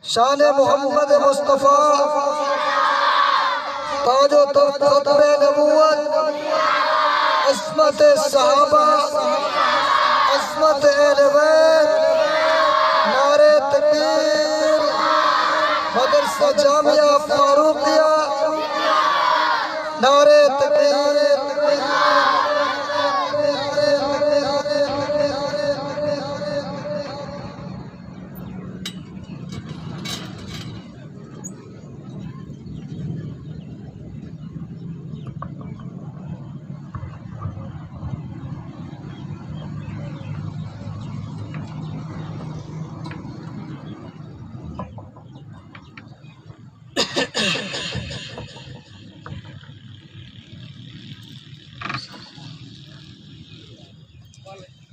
شان محمد مصطفیٰ تاج و تخت ختم نبوت، عصمت صحابہ، عصمت اہل بیت، نعرہ تکبیر، مدرسہ جامعہ فاروقیہ، نعرہ تکبیر۔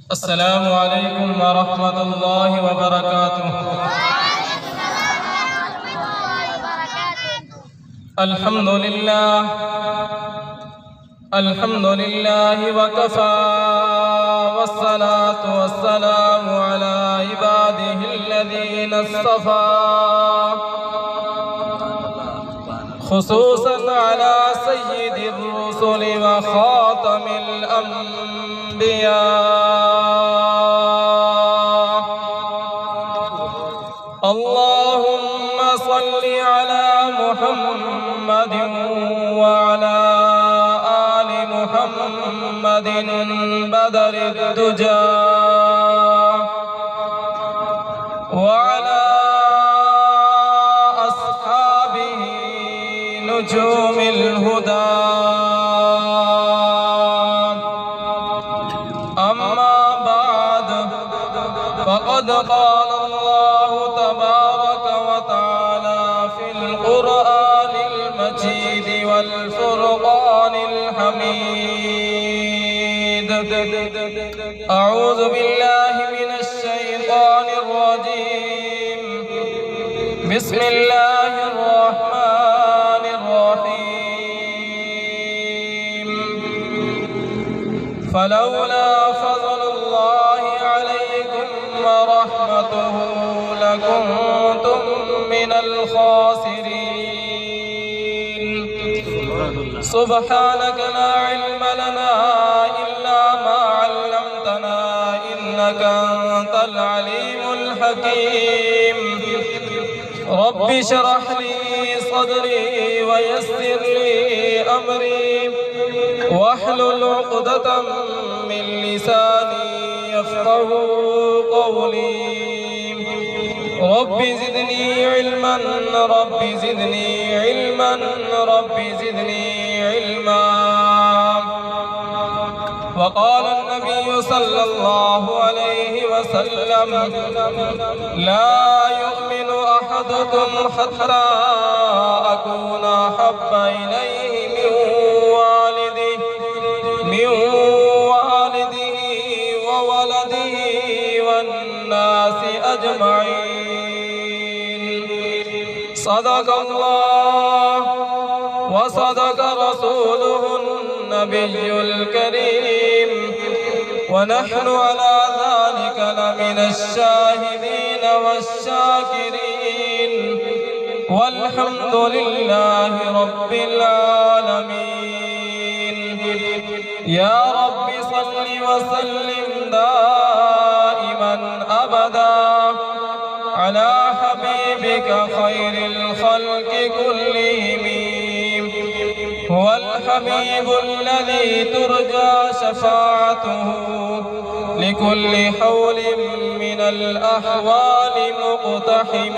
السلام علیکم ورحمۃ اللہ وبرکاتہ۔ الحمد للہ وکفى والصلاة والسلام على عباده الذین اصطفى، خصوصا على سید الرسل وخاتم الانبیاء، اللهم صل على محمد وعلى آل محمد بدر الدجى، وعلى أصحابه نجوم الهدى، أما بعد فقد قال الله تبارك وتعالى في القرآن المجيد والفرقان الحميد، أعوذ بالله من الشيطان الرجيم، بسم الله الرحمن الرحيم، فلولا فضل الله عليكم ورحمته لكنتم من الخاسرين، سبحانك لا علم لنا إلا ما علمتنا إنك أنت العليم الحكيم، رب اشرح لي صدري ويسر لي أمري واحلل عقدة من لساني يفقه قولي، رب زدني علما، رب زدني علما، رب زدني علما۔ وقال النبي صلى الله عليه وسلم: لا يؤمن أحدكم حتى أكون أحب إليه من والده وولده والناس أجمعين، صدق الله وصدق رسوله النبي الكريم، ونحن على ذلك لمن الشاهدين والشاكرين، والحمد لله رب العالمين۔ يا رب صل وسلم دائما أبدا على حبيبك خير الخلق كلهم، هو الحبيب الذي ترجى شفاعته لكل حول من الأحوال مقتحم۔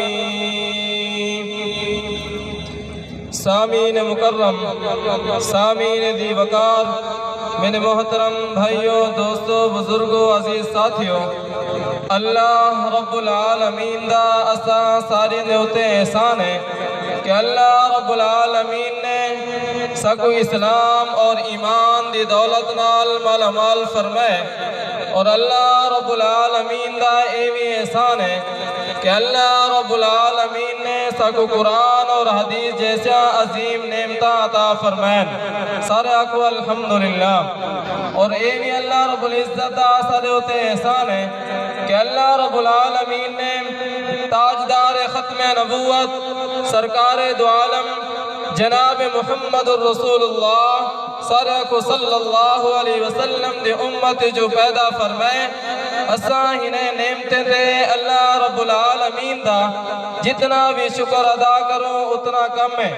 سامعین مکرم، سامعین ذی وقار، میرے محترم بھائیوں، دوستوں، بزرگوں، عزیز ساتھیوں، اللہ رب العالمین دا اساں سارے دے اُتے احسان ہے کہ اللہ رب العالمین نے سکو اسلام اور ایمان دی دولت نال مالا مال فرمائے، اور اللہ رب العالمین دا ایوی احسان ہے کہ اللہ رب العالمین نے سکو قرآن اور حدیث جیسا عظیم نعمتہ عطا فرمائن، سارے آکھو الحمدللہ۔ اور ایوی اللہ رب العزت دا سارے ہوتے احسان ہے کہ اللہ رب العالمین نے تاجدار ختم ختم نبوت سرکار دو عالم جناب محمد الرسول اللہ صلی اللہ علیہ وسلم دے امت جو پیدا فرمائے اساں ہنے نعمتیں دے اللہ رب العالمین دا جتنا بھی شکر ادا کرو اتنا کم ہے۔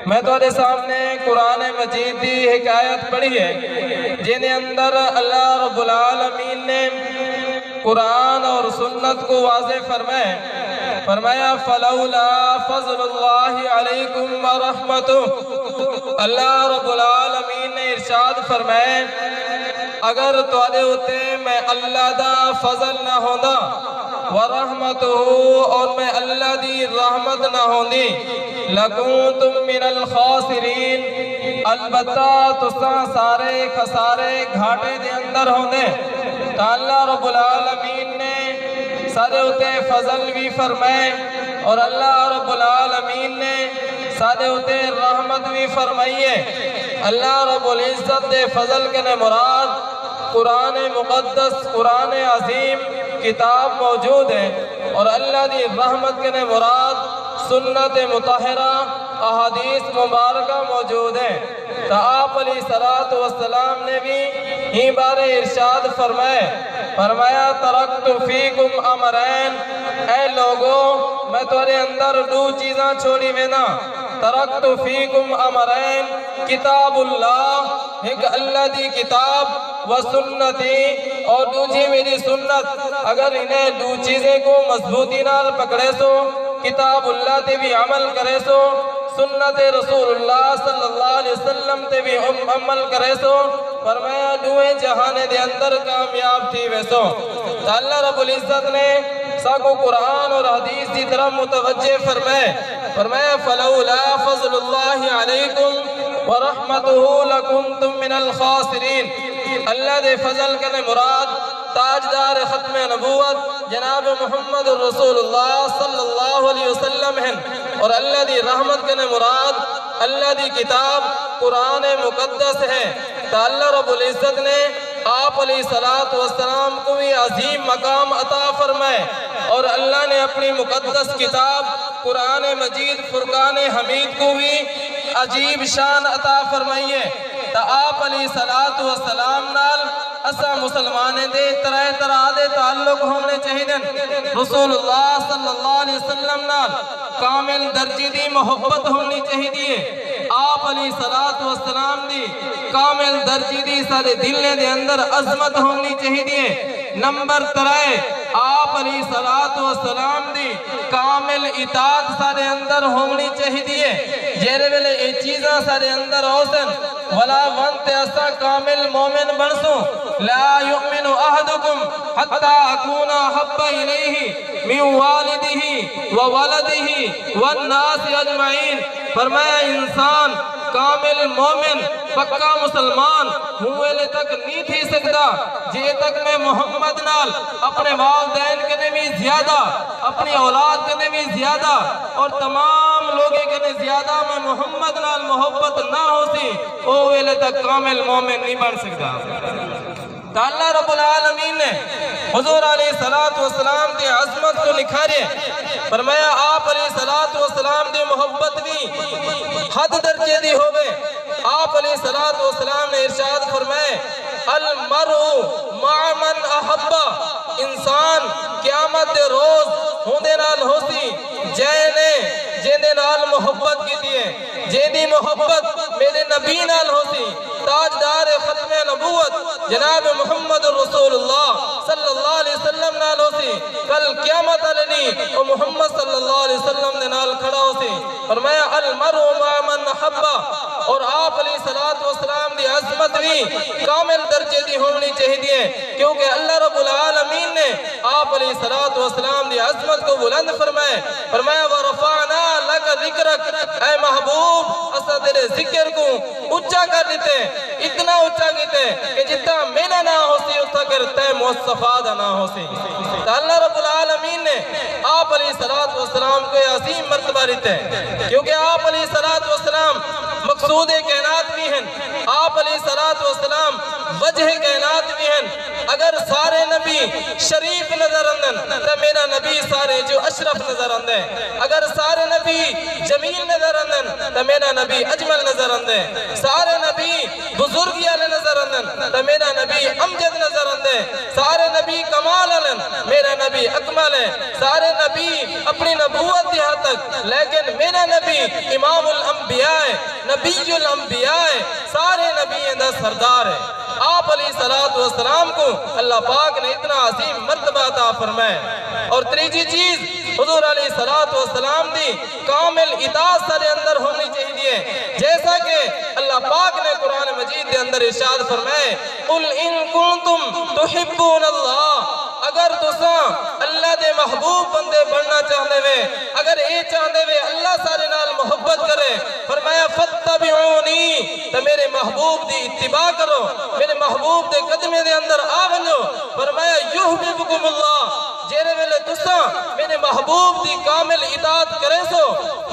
میں تمہارے سامنے قرآن مجید دی حکایت پڑھی ہے جن اندر اللہ رب العالمین نے قرآن اور سنت کو واضح فرمایا فلولا فضل اللہ علیکم ورحمتہ۔ اللہ رب العالمین نے ارشاد فرمائے اگر تواڈے اتے میں اللہ دا فضل نہ ہوندا ورحمتہ اور میں اللہ دی رحمت نہ ہوندی لکنتم من الخاسرین، البتہ تساں سارے خسارے گھاٹے دے اندر ہوندے۔ تو اللہ رب العالمین نے سارے اتے فضل بھی فرمائے اور اللہ رب العالمین نے سارے اتے رحمت بھی فرمائیے۔ اللہ رب العزت دے فضل کے مراد قرآن مقدس قرآن عظیم کتاب موجود ہے اور اللہ دی رحمت کے مراد سنت مطہرہ احادیث مبارکہ موجود ہے۔ تو آپ علیہ السلام نے بھی ہی بارے ارشاد فرمایا ترکت فیکم امرین، اے لوگو میں تمہارے اندر دو چیزاں چھوڑی میں نا، ترکت فیکم امرین، کتاب اللہ ایک اللہ دی کتاب و سنتی اور دوسری میری سنت۔ اگر انہیں دو چیزیں کو مضبوطی نال پکڑے سو، کتاب اللہ تے بھی عمل کرے سو، سنت رسول اللہ صلی اللہ علیہ وسلم تے بھی عمل کرے سو، فرمایا دوئے جہانے دے اندر کامیاب تھی ویسو۔ تو اللہ رب العزت نے ساکو قرآن اور حدیث کی طرف متوجہ فرمایا فلولا فضل اللہ علیکم ورحمتہ لکنتم من الخاسرین۔ اللہ دے فضل کے مراد تاجدار ختم نبوت جناب محمد الرسول اللہ صلی اللہ علیہ وسلم ہیں، اور اللہ دی رحمت کے مراد اللہ دی کتاب قرآن مقدس ہے۔ تو اللہ رب العزت نے آپ علیہ السلام کو بھی عظیم مقام عطا فرمائے اور اللہ نے اپنی مقدس کتاب قرآن مجید فرقان حمید کو بھی عجیب شان عطا فرمائیے۔ تو آپ علیہ السلام نال اسا مسلمانے دے طرح دے تعلق ہونے چاہیے۔ رسول اللہ صلی اللہ علیہ وسلم نال کامل درجے دی محبت ہونی چاہیے۔ آپ علیہ السلام دی کامل درجے دی سارے دلنے دے اندر عظمت ہونی چاہیے۔ نمبر 3 آپ علیہ السلام دی کامل اطاعت سارے اندر ہونی چاہیے۔ جیرے ویلے اے چیزاں سارے اندر ہوسن ولا ونتے اسا کامل مومن بنسوں۔ لا یؤمن احدکم حتی اکون حب الیہ من والدہ وولدہ والناس اجمعین۔ فرمایا انسان کامل مومن پکا مسلمان ہوئے لے تک نہیں تھی سکتا جے تک میں محمد نال اپنے والدین کے بھی زیادہ اپنی اولاد کے بھی زیادہ اور تمام لوگے کے زیادہ میں محمد نال محبت نہ ہو سی ہوئے لے تک کامل مومن نہیں بن سکتا۔ تو اللہ رب العالمین نے حضور علیہ السلام دی عظمت کو نکھارے، فرمایا آپ علیہ السلام دی محبت بھی حد درجے دی ہوئے۔ آپ علیہ السلام نے ارشاد فرمائے المرء مع من احبا، انسان قیامت دے روز ہوندے نال ہو سی جینے نال محبت کی دیئے، جیدی محبت میرے نبی نال ہو سی، تاجدار ختم نبوت جناب محمد رسول اللہ صلی اللہ علیہ وسلم نال ہو سی، کل قیامت علی و محمد صلی اللہ علیہ وسلم نے نال کھڑا ہو سی۔ فرمایا المرء مع من احبا، اور آپ علیہ السلام دی عظمت بھی کامل درجے دی ہونی چاہیے، کیونکہ اللہ رب العالمین نے آپ علیہ السلام دی عظمت کو بلند فرمایا ورفعنا لک ذکرک، اے محبوب اسا تیرے ذکر کو اچھا کر دیتے، اتنا اچھا کیتے کہ جتنا میرا نہ ہو سی اتنا کرتے مصطفیٰ دا نہ ہو سی۔ تو اللہ رب العالمین نے آپ علیہ السلام کو عظیم مرتبہ دیتے، کیونکہ آپ علیہ السلام مقصود کائنات بھی ہیں، آپ علیہ السلام وجہ کائنات بھی ہیں۔ اگر سارے نبی شریف نظر آندن تو میرا نبی سارے جو اشرف نظر آندے، اگر سارے نبی جمیل نظر آندن تو میرا نبی اجمل نظر آندے، سارے نبی بزرگی والے نظر آندن تو میرا نبی امجد نظر آندے، سارے نبی کمال علن میرا نبی اکمل ہے، سارے نبی اپنی نبوت دی حد تک، لیکن میرا نبی امام الانبیاء ہے، نبی الانبیاء ہے، سارے نبی دا سردار ہے۔ آپ علیہ السلام کو اللہ پاک نے اتنا عظیم مرتبہ عطا فرمائے۔ اور تیسری چیز حضور علیہ السلام دی کامل اطاعت سارے اندر ہونی چاہیے، جیسا کہ اللہ پاک نے قرآن مجید دے اندر ارشاد فرمائے قل ان کنتم تحبون اللہ، اگر تساں اللہ دے محبوب بندے بننا چاہنے وے، اگر اے چاہنے وے اللہ سارے نال محبت کرے، فرمایا فتبعونی، تو میرے محبوب دی اتباع کرو، میرے محبوب دے قدمے دے اندر آ ونجو، فرمایا یحببکم اللہ، جیرے ویلے تساں میرے محبوب دی کامل اطاعت کرے سو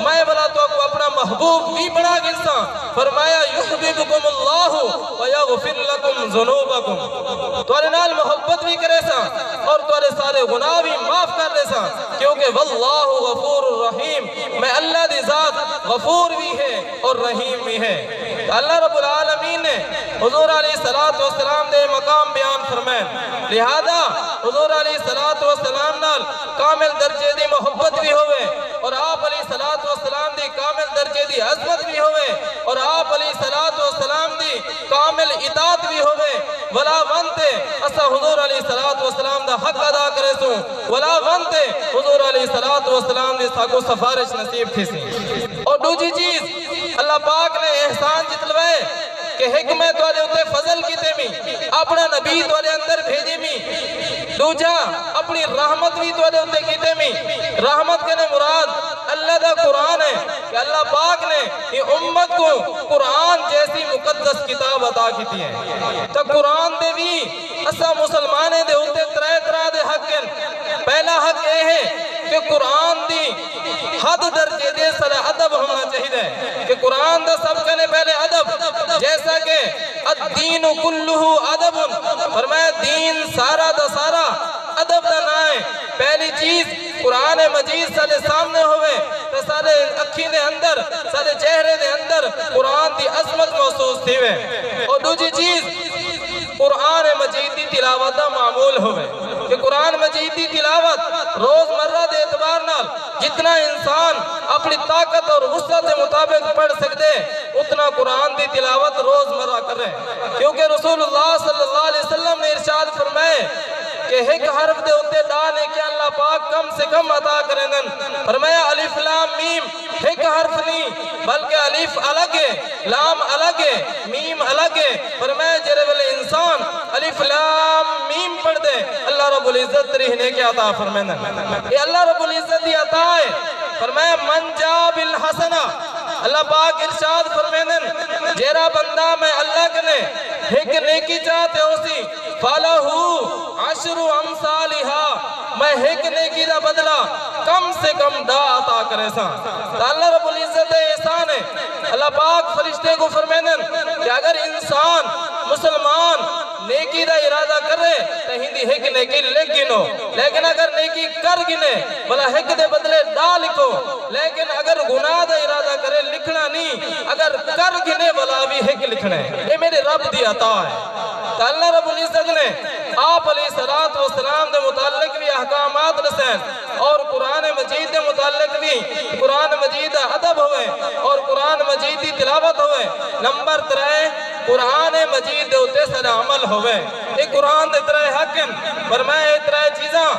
میں بلا تو کو اپنا محبوب بھی بنا گنسا، فرمایا یحببکم اللہ ویغفر لکم ذنوبکم، تورے نال محبت بھی کرے سا اور تورے سارے گناہ بھی معاف کر دے سا، کیونکہ واللہ غفور الرحیم، میں اللہ دی ذات غفور بھی ہے اور رحیم بھی ہے۔ اللہ رب العالمین نے حضور علیہ السلام دے مقام بیان فرمائے، لہذا حضور علیہ السلام نال کامل درجے دی محبت بھی ہوئے اور آپ علیہ السلام دی کامل درجے دی عظمت بھی ہوئے اور آپ علیہ السلام دی کامل اطاعت بھی ہوئے، ولا ونتے اسا حضور علیہ السلام دا حق ادا کرے سوں، ولا ونتے حضور علیہ السلام دی ساکو سفارش نصیب تھی سی۔ اور دوسری چیز اللہ پاک نے احسان جتلوائے کہ حکمت والے ہوتے فضل کی تیمی، اپنا نبی والے اندر بھیجی می، دوجہ اپنی رحمت بھی والے ہوتے کی تیمی، رحمت کے نے مراد اللہ دا قرآن ہے کہ اللہ پاک نے یہ امت کو قرآن جیسی مقدس کتاب عطا کی تھی ہے، تو قرآن دے بھی اسا مسلمانے دے ہوتے ترہ دے حق ہیں۔ پہلا حق یہ ہے کہ قرآن دی حد درجے دے سر ادب ہونا چاہیے کہ قرآن دا سب کنے پہلے ادب، جیسا کہ الدین کلہ ادب، فرمایا دین سارا دا سارا ادب دا نائے، پہلی چیز قرآن مجید سارے سامنے ہوئے تو سارے اکھی دے اندر سارے چہرے دے اندر قرآن دی عظمت محسوس تھی ہوئے، اور دوسری چیز قرآن مجید دی تلاوت دا معمول ہوئے کہ قرآن مجید دی تلاوت روز مرہ دے اعتبار نال جتنا انسان اپنی طاقت اور وسعت کے مطابق پڑھ سکتے اتنا قرآن دی تلاوت روز مرہ کر رہے، کیونکہ رسول اللہ صلی اللہ علیہ وسلم نے ارشاد فرمائے کہ ایک حرف دے ہوتے ڈانے کہ اللہ پاک کم سے کم عطا کریں گن، فرمایا الف لام میم ایک حرف نہیں بلکہ الف الگ ہے، لام الگ ہے، میم الگ ہے، فرمایا جرے والے انسان الف لام میم پڑھ دے اللہ رب العزت رہنے کے عطا فرمائیں گن، یہ اللہ رب العزت دی عطا ہے، فرمایا من جا بالحسنہ، اللہ پاک ارشاد فرمائیں گن جیرا بندہ میں اللہ کنے ایک نیکی چاہتے ہو سی فَلَهُ عَشْرُ أَمْثَالِهَا، میں ایک نیکی دا بدلہ کم سے کم دا عطا کرے سا۔ تو اللہ رب العزت احسان ہے، اللہ پاک فرشتے کو فرمائیں کہ اگر انسان مسلمان نیکی دا ارادہ کرے تو ہندی ایک نیکی لکھ گنو، لیکن اگر نیکی کر گنے بلا ایک دے بدلے دا لکھو، لیکن اگر گناہ دا ارادہ کرے لکھنا نہیں، اگر کر گنے بلا بھی ایک لکھنا ہے، یہ میرے رب دی عطا ہے۔ تو اللہ رب العزت نے آپ علیہ السلام دے متعلق بھی احکامات رسین اور قرآن مجید دے متعلق بھی قرآن مجید ادب ہوئے اور قرآن مجید دی تلاوت ہوئے۔ نمبر 3 قرآن مجید دے ہوتے سر عمل ہوئے، ایک قرآن دے 3 حق ہیں، فرمائے 3 چیزاں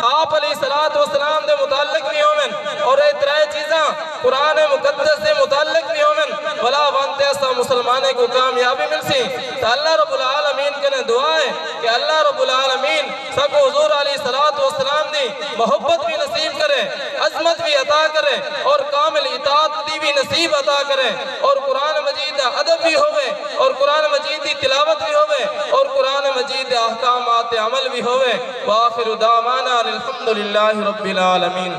آپ علیہ السلام دے متعلق بھی ہوئے اور یہ 3 چیزاں قرآن مقدس دے متعلق بھی ہوئے، بلا وانتے ایسا مسلمانے کو کامیابی مل سی۔ تو اللہ رب العالمین کے دعا ہے کہ اللہ رب العالمین سب کو حضور علیہ السلام دی محبت بھی نصیب کرے، عظمت بھی عطا کرے اور کامل اطاعت دی بھی نصیب عطا کرے، اور قرآن مجید ادب بھی ہوئے اور قرآن مجید دی تلاوت بھی ہوئے اور قرآن مجید احکامات عمل بھی ہوئے۔ وآخر دعوانا الحمدللہ رب العالمین۔